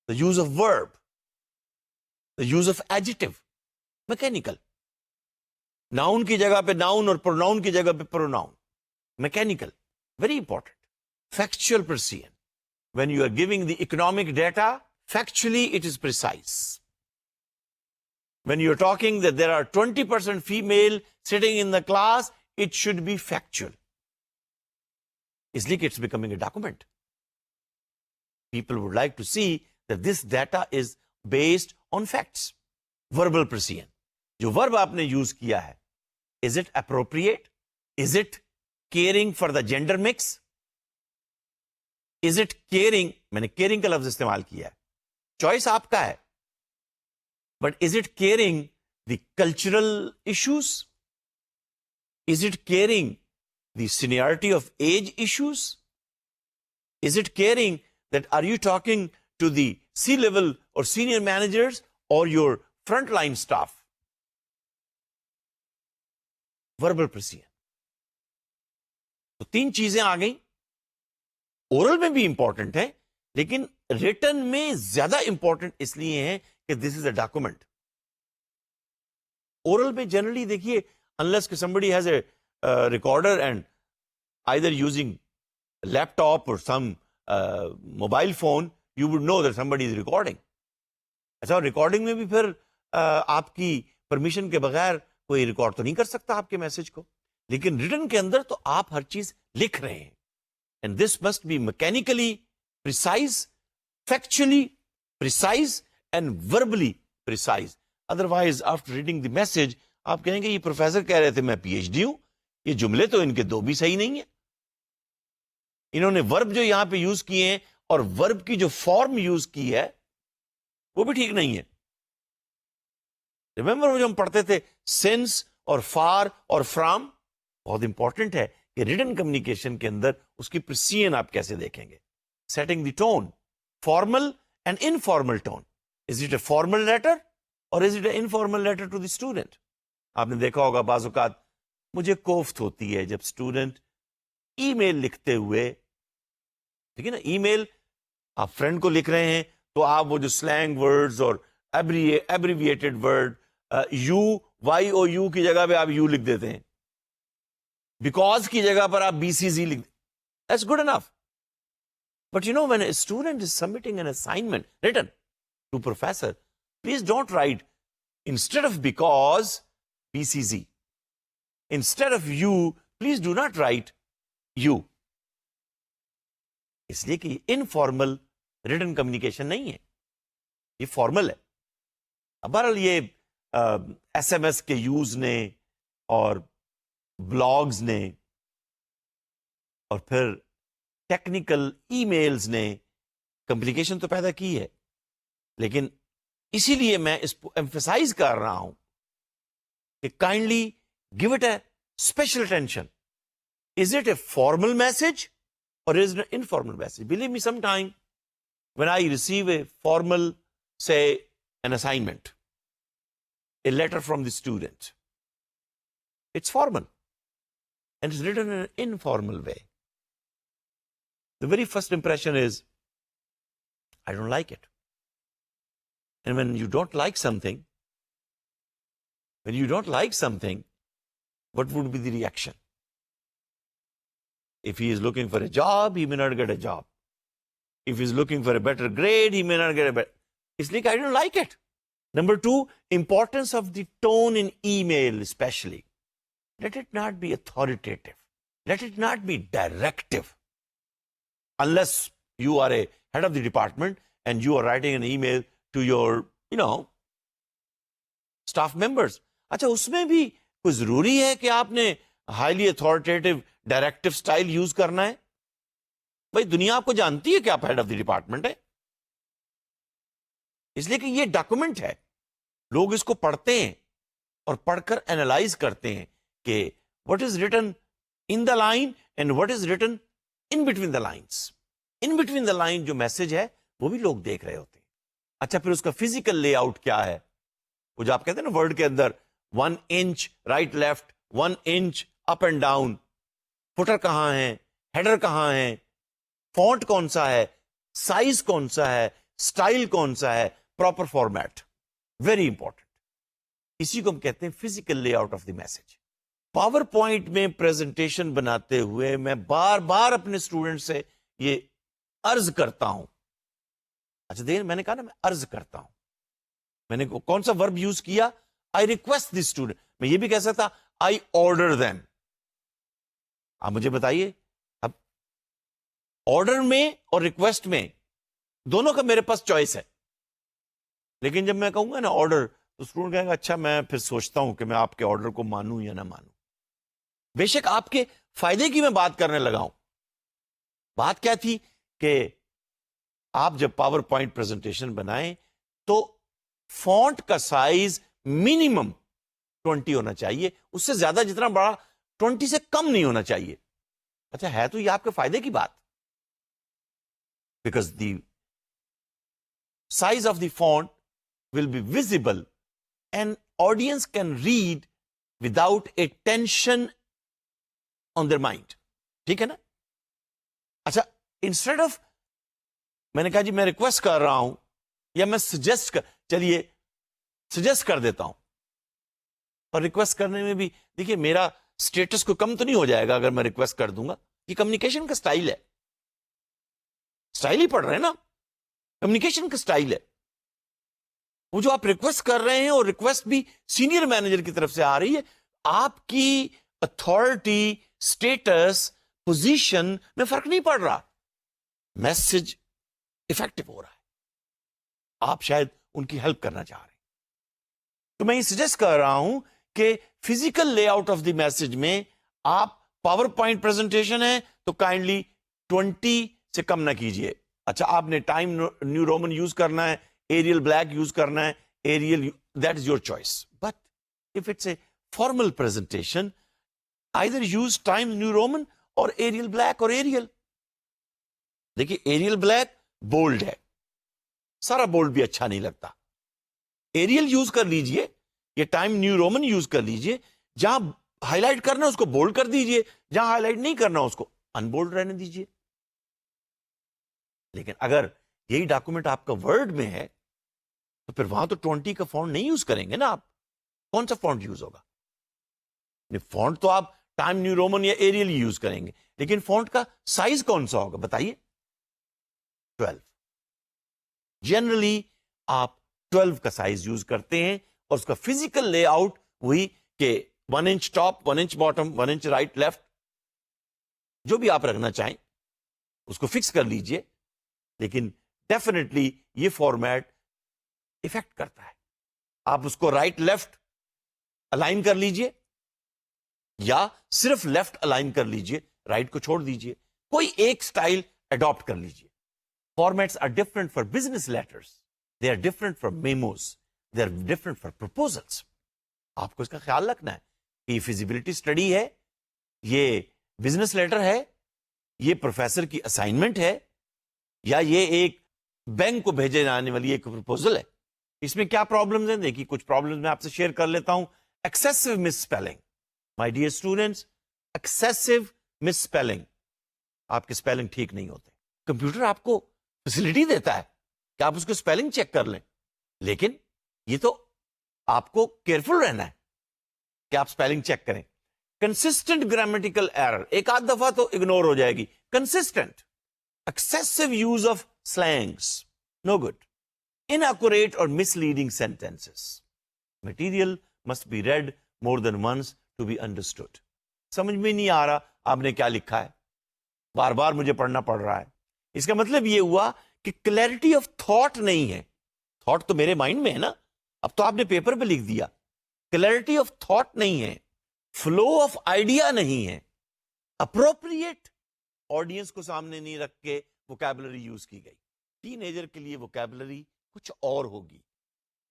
[SPEAKER 1] the use of verb, the use of adjective, mechanical. Noun کی جگہ پہ noun اور pronoun کی جگہ پہ pronoun. Mechanical, very important. Factual precision. When you are giving the economic data, factually it is precise. When you are talking that there are 20% female sitting in the class, it should be factual. Isliye it's becoming a document. People would like to see that this data is based on facts. Verbal precision. جو verb آپ نے use کیا ہے, is it appropriate? Is it caring for the gender mix? Is it caring? میں نے caring کا لفظ استعمال کیا ہے, چوائس آپ کا ہے, but is it caring the cultural issues? Is it caring the seniority of age issues? Is it caring that are you talking to the C-level or senior managers or your frontline staff? Verbal precision. تو تین چیزیں آ گئیں. Oral میں بھی important ہے, لیکن return میں زیادہ امپورٹنٹ اس لیے ہے کہ دس از اے ڈاکومنٹ. اورل میں جنرلی دیکھیے, unless somebody has a recorder and either using laptop or some mobile phone, you would know that somebody is recording. اچھا, ریکارڈنگ میں بھی پھر آپ کی پرمیشن کے بغیر کوئی ریکارڈ تو نہیں کر سکتا آپ کے میسج کو, لیکن ریٹن کے اندر تو آپ ہر چیز لکھ رہے ہیں. And this must be mechanically precise, factually precise, and verbally precise. Otherwise, after reading the message, آپ کہیں گے یہ پروفیسر کہہ رہے تھے میں پی ایچ ڈی ہوں, یہ جملے تو ان کے دو بھی صحیح نہیں ہیں. انہوں نے ورب جو یہاں پہ یوز کیے ہیں اور ورب کی جو فارم یوز کی ہے وہ بھی ٹھیک نہیں ہے. ریمبر وہ جو ہم پڑھتے تھے سنس اور فار اور فرام, بہت امپورٹنٹ ہے کہ ریٹن کمیونیکیشن کے اندر اس کی پریسیژن آپ کیسے دیکھیں گے. Setting the tone, formal and informal tone. Is it a formal letter or is it an informal letter to the student? آپ نے دیکھا ہوگا بعض اوقات مجھے کوفت ہوتی ہے جب اسٹوڈنٹ ای میل لکھتے ہوئے, ٹھیک ہے نا, ای میل آپ فرینڈ کو لکھ رہے ہیں تو آپ وہ جو سلینگ ورڈز اور abbreviated word U Y O U کی جگہ پہ آپ یو لکھ دیتے ہیں, بیکاز کی جگہ پر آپ بی سی زی لکھ دیں. That's good enough. But you know, when a student is submitting an assignment written to professor, please don't write instead of because BCZ. Instead of you, please do not write you. اس لیے کہ یہ informal written communication نہیں ہے, یہ formal ہے. بہرحال یہ S M S کے یوز نے اور بلاگز نے اور پھر ٹیکنیکل ای میلز نے کمپلیکیشن تو پیدا کی ہے, لیکن اسی لیے میں اس کو ایمفسائز کر رہا ہوں کہ kindly give it a special attention. Is it a formal message or is it an informal message? Believe me, some time when I receive a formal, say, an assignment, a letter from the student, it's formal and it's written in an informal way. The very first impression is, I don't like it. And when you don't like something, what would be the reaction? If he is looking for a job, he may not get a job. if he's looking for a better grade, he may not get a better. It's like I don't like it. Number two, importance of the tone in email especially. Let it not be authoritative. Let it not be directive. Unless you are a head of the department and you are writing an email to your, staff members. اچھا اس میں بھی کوئی ضروری ہے کہ آپ نے highly authoritative directive style use کرنا ہے؟ بھائی دنیا آپ کو جانتی ہے کہ آپ ہیڈ آف دی ڈپارٹمنٹ ہے، اس لیے کہ یہ ڈاکومنٹ ہے، لوگ اس کو پڑھتے ہیں اور پڑھ کر اینالائز کرتے ہیں کہ what is written in the line and what is written in between the lines. In between the line جو میسج ہے وہ بھی لوگ دیکھ رہے ہوتے ہیں. اچھا پھر اس کا فزیکل لے آؤٹ کیا ہے؟ وہ جو آپ کہتے ہیں نا ورڈ کے اندر 1 inch right left, 1 inch up and down, footer کہاں ہے، ہیڈر کہاں ہے، فونٹ کون سا ہے، سائز کون سا ہے، سٹائل کون سا ہے، پراپر فارمیٹ، ویری امپورٹنٹ. اسی کو ہم کہتے ہیں physical lay out of the message. Power point میں پریزنٹیشن بناتے ہوئے میں بار بار اپنے اسٹوڈنٹ سے یہ عرض کرتا ہوں. اچھا دیکھیں میں نے کہا نا میں عرض کرتا ہوں، میں نے کون سا ورب یوز کیا؟ I request the student. میں یہ بھی کہہ سکتا آئی آرڈر دیم. آپ مجھے بتائیے اب آرڈر میں اور ریکویسٹ میں دونوں کا میرے پاس چوائس ہے، لیکن جب میں کہوں گا نا آرڈر تو اسٹوڈنٹ کہے گا اچھا میں پھر سوچتا ہوں کہ میں آپ کے آرڈر کو مانوں یا نہ مانوں. بے شک آپ کے فائدے کی میں بات کرنے لگا ہوں. بات کیا تھی کہ آپ جب پاور پوائنٹ پریزنٹیشن بنائیں تو فونٹ کا سائز منیمم 20 ہونا چاہیے، اس سے زیادہ جتنا بڑا 20 سے کم نہیں ہونا چاہیے. اچھا ہے تو یہ آپ کے فائدے کی بات، because the size of the font will be visible and audience can read without a tension on their mind. ٹھیک ہے نا؟ اچھا انسٹیڈ آف میں نے کہا جی میں ریکویسٹ کر رہا ہوں یا میں چلیے سجیسٹ کر دیتا ہوں، اور ریکویسٹ کرنے میں بھی دیکھیے میرا اسٹیٹس کو کم تو نہیں ہو جائے گا اگر میں ریکویسٹ کر دوں گا. یہ کمیونیکیشن کا سٹائل ہے، سٹائل ہی پڑھ رہے ہیں نا، کمیونیکیشن کا سٹائل ہے. وہ جو آپ ریکویسٹ کر رہے ہیں اور ریکویسٹ بھی سینئر مینیجر کی طرف سے آ رہی ہے، آپ کی اتھارٹی، اسٹیٹس، پوزیشن میں فرق نہیں پڑ رہا، میسج افیکٹو ہو رہا ہے. آپ شاید ان کی ہیلپ کرنا چاہ رہے ہیں. تو میں یہ سجیسٹ کر رہا ہوں کہ physical lay out of the message میں آپ پاور پوائنٹ پریزنٹیشن ہے تو کائنڈلی 20 سے کم نہ کیجئے. اچھا آپ نے ٹائم نیو رومن یوز کرنا ہے، ایریل بلیک یوز کرنا ہے، Arial, that is your choice. But if it's a formal presentation either use time new roman اور ایریل بلیک اور ایریل. دیکھیے ایریل بلیک بولڈ ہے، سارا بولڈ بھی اچھا نہیں لگتا. ایریل یوز کر لیجئے یا ٹائم نیو رومن یوز کر لیجئے، جہاں ہائی لائٹ کرنا اس کو بولڈ کر دیجئے، جہاں ہائی لائٹ نہیں کرنا اس کو ان بولڈ رہنے دیجئے. لیکن اگر یہی ڈاکومنٹ آپ کا ورڈ میں ہے تو پھر وہاں تو 20 کا فونٹ نہیں یوز کریں گے نا. آپ کون سا فونٹ یوز ہوگا؟ فونٹ تو آپ ٹائم نیو رومن یا ایریل یوز کریں گے، لیکن فونٹ کا سائز کون سا ہوگا بتائیے؟ 12. جنرلی آپ 12 کا سائز یوز کرتے ہیں اور اس کا فزیکل لے آؤٹ وہی کہ 1 inch top, 1 inch bottom, 1 inch right left, جو بھی آپ رکھنا چاہیں اس کو فکس کر لیجئے. لیکن ڈیفینیٹلی یہ فارمیٹ افیکٹ کرتا ہے. آپ اس کو رائٹ لیفٹ الائن کر لیجئے یا صرف لیفٹ الائن کر لیجئے، رائٹ کو چھوڑ دیجئے، کوئی ایک سٹائل اڈاپٹ کر لیجئے. Formats are different for business letters, they are different for memos, they are different for proposals. آپ کو اس کا خیال رکھنا ہے کہ یہ فیزیبلٹی اسٹڈی ہے، یہ بزنس لیٹر ہے، یہ پروفیسر کی اسائنمنٹ ہے، یا یہ ایک بینک کو بھیجے جانے والی ایک پرپوزل ہے. اس میں کیا پرابلمز ہیں؟ دیکھیے کچھ پرابلمز میں آپ سے شیئر کر لیتا ہوں. Excessive miss spelling. My dear students, excessive miss spelling, آپ کے اسپیلنگ ٹھیک نہیں ہوتے. کمپیوٹر آپ کو فیسلٹی دیتا ہے کہ آپ اس کو اسپیلنگ چیک کر لیں، لیکن یہ تو آپ کو کیئرفل رہنا ہے کہ آپ اسپیلنگ چیک کریں. کنسسٹنٹ گرامیٹیکل ایرر ایک آدھ دفعہ تو اگنور ہو جائے گی. Consistent. Excessive use of slangs. No good. Inaccurate or misleading sentences. Material must be read more than once to be understood. سمجھ میں نہیں آ رہا آپ نے کیا لکھا ہے, بار بار مجھے پڑھنا پڑ رہا ہے. اس کا مطلب یہ ہوا کہ کلیئرٹی آف تھاٹ نہیں ہے. تھاٹ تو میرے مائنڈ میں ہے نا, اب تو آپ نے پیپر پہ لکھ دیا. کلیئرٹی آف تھاٹ نہیں ہے, فلو آف آئیڈیا نہیں ہے, اپروپریٹ آڈینس کو سامنے نہیں رکھ کے ووکیبلری یوز کی گئی. ٹین ایجر کے لیے ووکیبلری کچھ اور ہوگی,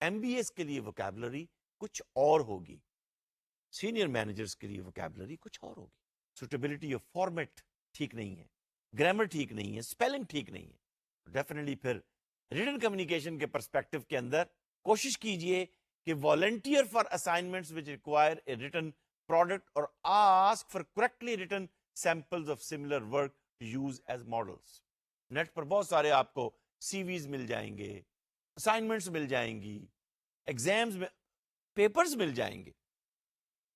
[SPEAKER 1] ایم بی ایس کے لیے ووکیبلری کچھ اور ہوگی, سینئر مینیجرز کے لیے ووکیبلری کچھ اور ہوگی. سوٹیبلٹی آف فارمیٹ ٹھیک نہیں ہے, گرامر ٹھیک نہیں ہے, اسپیلنگ ٹھیک نہیں ہے. ڈیفینیٹلی پھر ریٹن کمیونیکیشن کے پرسپیکٹو کے اندر کوشش کیجئے کہ volunteer for assignments which require a written product or ask for correctly written samples of similar work to use as models. Net پر بہت سارے آپ کو سی ویز مل جائیں گے, اسائنمنٹس مل جائیں گی, ایگزامز میں پیپرز مل جائیں گے.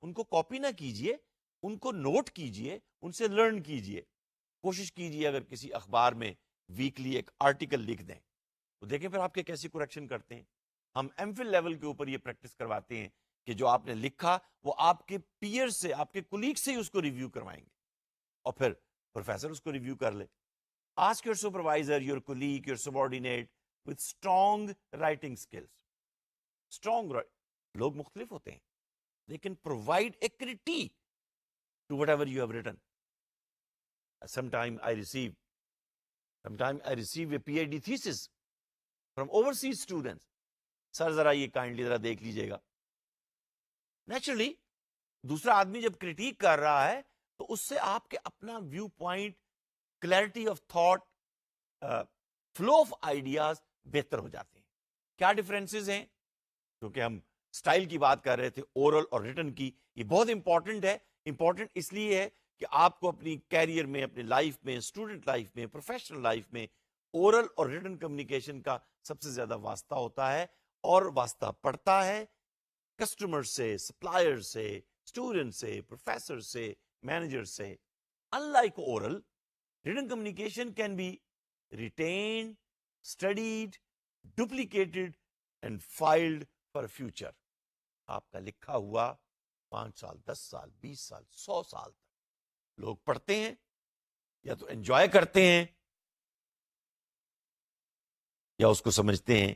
[SPEAKER 1] ان کو کاپی نہ کیجئے, ان کو نوٹ کیجئے, ان سے لرن کیجئے. کوشش کیجئے اگر کسی اخبار میں ویکلی ایک آرٹیکل لکھ دیں تو دیکھیں پھر آپ کے کیسی کریکشن کرتے ہیں. ہم ایم فل لیول کے اوپر یہ پریکٹس کرواتے ہیں کہ جو آپ نے لکھا وہ آپ کے پیئر سے, آپ کے کولیگ سے ہی اس کو ریویو کروائیں گے, اور پھر پروفیسر اس کو ریویو کر لے. Ask your supervisor, your colleague, your subordinate with strong writing skills. Strong لوگ مختلف ہوتے ہیں. They can provide a critique to whatever you have written. Sometimes I receive a PhD thesis from overseas students. سر ذرا یہ kindly ذرا دیکھ لیجئے گا. Naturally دوسرا آدمی جب کریٹیک کر رہا ہے تو اس سے آپ کے اپنا viewpoint, clarity of thought, flow of ideas بہتر ہو جاتے ہیں. کیا ڈفرینسز ہیں؟ کیونکہ ہم اسٹائل کی بات کر رہے تھے, اورل اور ریٹن کی. یہ بہت امپورٹنٹ ہے. امپورٹنٹ اس لیے ہے کہ آپ کو اپنی کیریئر میں, اپنی لائف میں, اسٹوڈنٹ لائف میں, پروفیشنل لائف میں اورل اور ریٹن کمیونیکیشن کا سب سے زیادہ واسطہ ہوتا ہے, اور واسطہ پڑتا ہے کسٹمر سے, سپلائر سے, اسٹوڈنٹ سے, پروفیسر سے, مینیجر سے. Unlike oral, written communication can be retained, studied, duplicated and filed for future. آپ کا لکھا ہوا 5 سال, 10 سال, 20 سال, 100 سال تک لوگ پڑھتے ہیں, یا تو انجوائے کرتے ہیں یا اس کو سمجھتے ہیں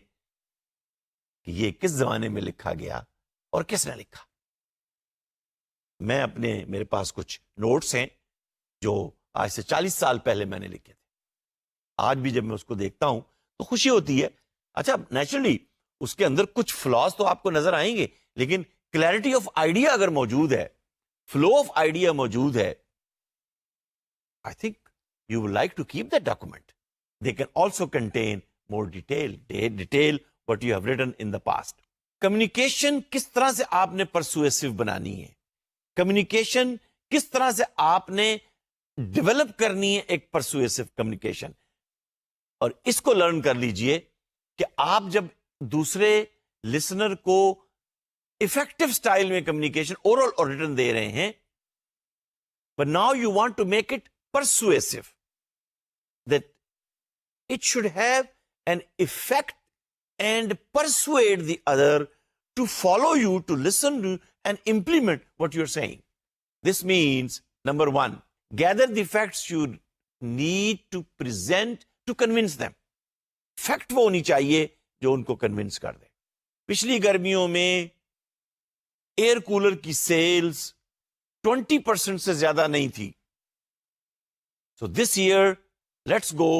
[SPEAKER 1] کہ یہ کس زمانے میں لکھا گیا اور کس نے لکھا. میرے پاس کچھ نوٹس ہیں جو آج سے 40 سال پہلے میں نے لکھے تھے. آج بھی جب میں اس کو دیکھتا ہوں تو خوشی ہوتی ہے. اچھا, نیچرلی اس کے اندر کچھ فلاز تو آپ کو نظر آئیں گے, لیکن کلیئرٹی آف آئیڈیا اگر موجود ہے, فلو آف آئیڈیا موجود ہے, I think you would like to keep that document. They can also contain more detail what you have written in the past. Communication کس طرح سے آپ نے پرسویسو بنانی ہے, کمیونیکیشن کس طرح سے آپ نے ڈیولپ کرنی ہے ایک پرسویسو کمیونیکیشن. اور اس کو لرن کر لیجئے کہ آپ جب دوسرے لسنر کو افیکٹو سٹائل میں کمیونیکیشن اورل اور ریٹن دے رہے ہیں, but now you want to make it persuasive, that it should have an effect and persuade the other to follow you, to listen to and implement what you're saying. This means, number 1, gather the facts you need to present to convince them. Fact وہ ہونی چاہیے جو ان کو convince کر دے. پچھلی گرمیوں میں air cooler کی سیلز 20% سے زیادہ نہیں تھی. So this year, let's go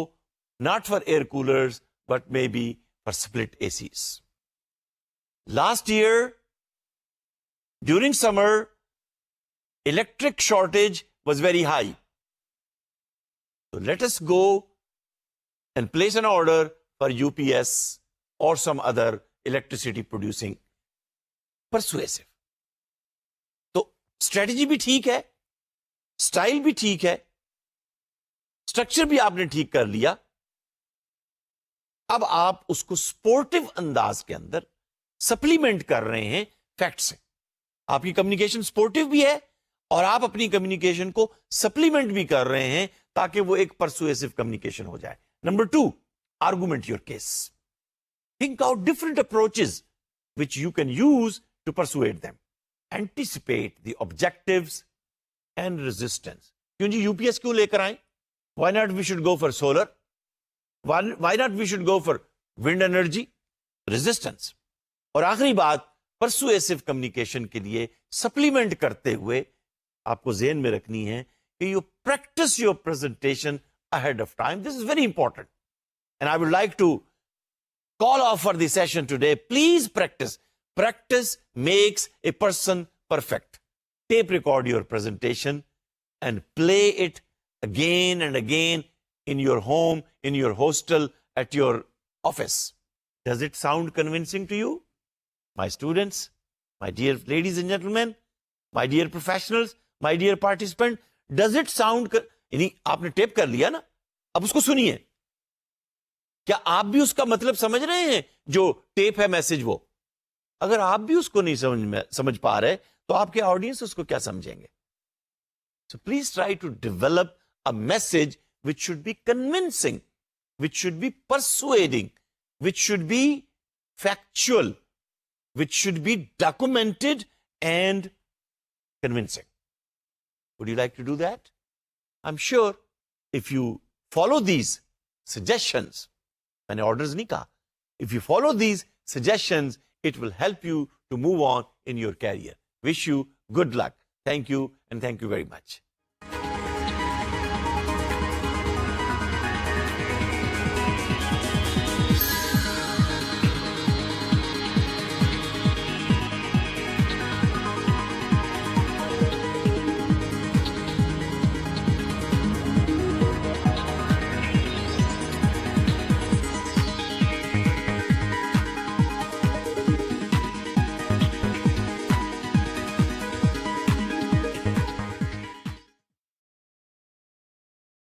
[SPEAKER 1] not for air coolers, but maybe for split ACs. Last year, during summer, electric shortage was very high. So let us go and place an order for UPS or some other electricity producing. Persuasive. تو strategy بھی ٹھیک ہے, style بھی ٹھیک ہے, structure بھی آپ نے ٹھیک کر لیا. اب آپ اس کو سپورٹو انداز کے اندر سپلیمنٹ کر رہے ہیں فیکٹ سے. آپ کی کمیونیکیشن سپورٹو بھی ہے اور آپ اپنی کمیونیکیشن کو سپلیمنٹ بھی کر رہے ہیں تاکہ وہ ایک پرسویسو کمیونیکیشن ہو جائے. Number 2, argument your case. Think out different approaches which you can use to persuade them. Anticipate the objectives and resistance. کیوں جی UPS کیوں لے کر آئیں؟ Why not we should go for solar? Why not we should go for wind energy? Resistance. اور آخری بات persuasive communication کے لیے سپلیمنٹ کرتے ہوئے آپ کو ذہن میں رکھنی ہے کہ you practice your presentation ahead of time. This is very important. And I would like to call off for the session today. Please practice. Practice makes a person perfect. Tape record your presentation and play it again and again in your home, in your hostel, at your office. Does it sound convincing to you? My students, my dear ladies and gentlemen, my dear professionals, my dear participant, does it sound یعنی آپ نے tape کر لیا نا، اب اس کو سنیے. کیا آپ بھی اس کا مطلب سمجھ رہے ہیں جو ٹیپ ہے میسج وہ؟ اگر آپ بھی اس کو نہیں سمجھ پا رہے تو آپ کے آڈینس اس کو کیا سمجھیں گے؟ So please try to develop a message which should be convincing, which should be persuading, which should be factual, which should be documented and convincing. Would you like to do that? I'm sure if you follow these suggestions, میں نے orders نہیں کہا, if you follow these suggestions, it will help you to move on in your career. Wish you good luck. Thank you and thank you very much.